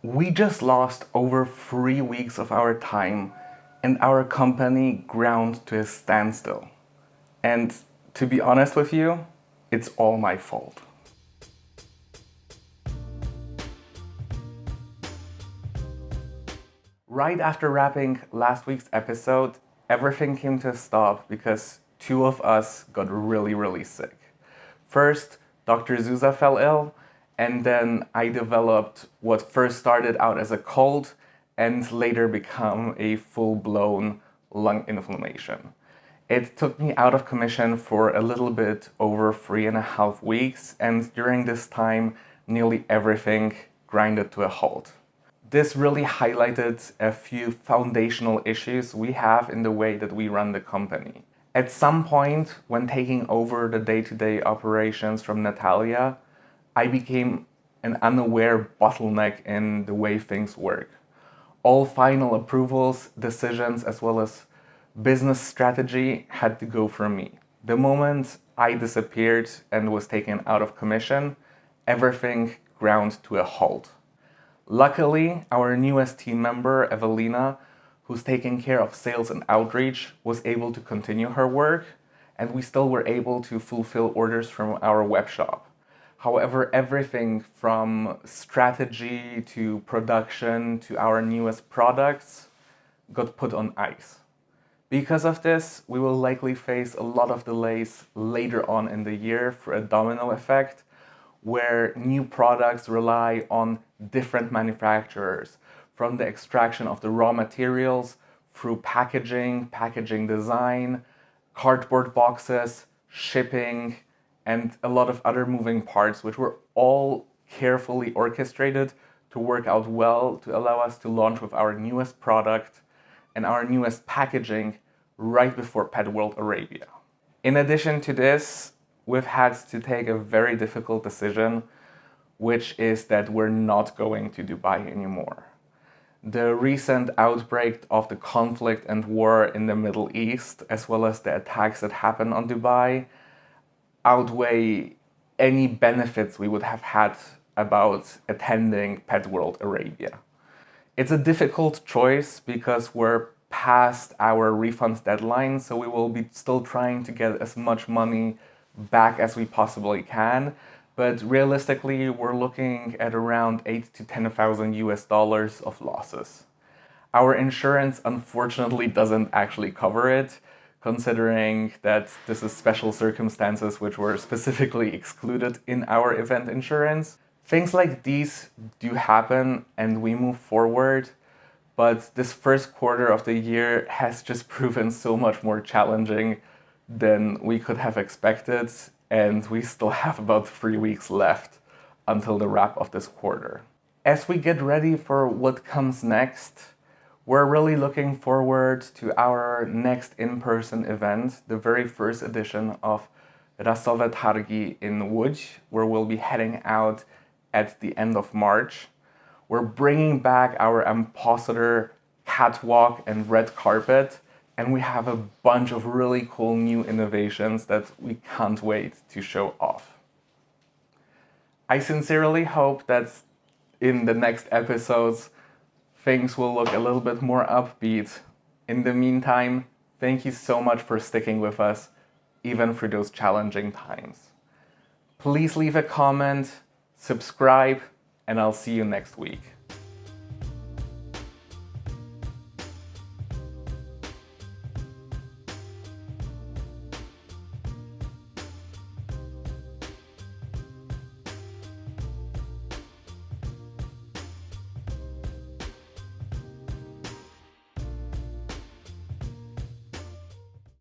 We just lost over 3 weeks of our time and our company ground to a standstill. And to be honest with you, it's all my fault. Right after wrapping last week's episode, everything came to a stop because two of us got really sick. First, Dr. Zuzia fell ill, and then I developed what first started out as a cold and later become a full-blown lung inflammation. It took me out of commission for a little bit over 3.5 weeks, and during this time, nearly everything grinded to a halt. This really highlighted a few foundational issues we have in the way that we run the company. At some point, when taking over the day-to-day operations from Natalia, I became an unaware bottleneck in the way things work. All final approvals, decisions, as well as business strategy had to go through me. The moment I disappeared and was taken out of commission, everything ground to a halt. Luckily, our newest team member, Evelina, who's taking care of sales and outreach, was able to continue her work, and we still were able to fulfill orders from our web shop. However, everything from strategy to production to our newest products got put on ice. Because of this, we will likely face a lot of delays later on in the year for a domino effect, where new products rely on different manufacturers, from the extraction of the raw materials through packaging design, cardboard boxes, shipping, and a lot of other moving parts, which were all carefully orchestrated to work out well to allow us to launch with our newest product and our newest packaging right before Pet World Arabia. In addition to this, we've had to take a very difficult decision, which is that we're not going to Dubai anymore. The recent outbreak of the conflict and war in the Middle East, as well as the attacks that happened on Dubai, outweigh any benefits we would have had about attending Pet World Arabia. It's a difficult choice because we're past our refund deadline, so we will be still trying to get as much money back as we possibly can. But realistically, we're looking at around 8,000 to 10,000 US dollars of losses. Our insurance unfortunately doesn't actually cover it, considering that this is special circumstances which were specifically excluded in our event insurance. Things like these do happen and we move forward, but this first quarter of the year has just proven so much more challenging than we could have expected, and we still have about 3 weeks left until the wrap of this quarter. As we get ready for what comes next, we're really looking forward to our next in-person event, the very first edition of Rasowe Targi in Łódź, where we'll be heading out at the end of March. We're bringing back our ambassador catwalk and red carpet, and we have a bunch of really cool new innovations that we can't wait to show off. I sincerely hope that in the next episodes, things will look a little bit more upbeat. In the meantime, thank you so much for sticking with us, even through those challenging times. Please leave a comment, subscribe, and I'll see you next week.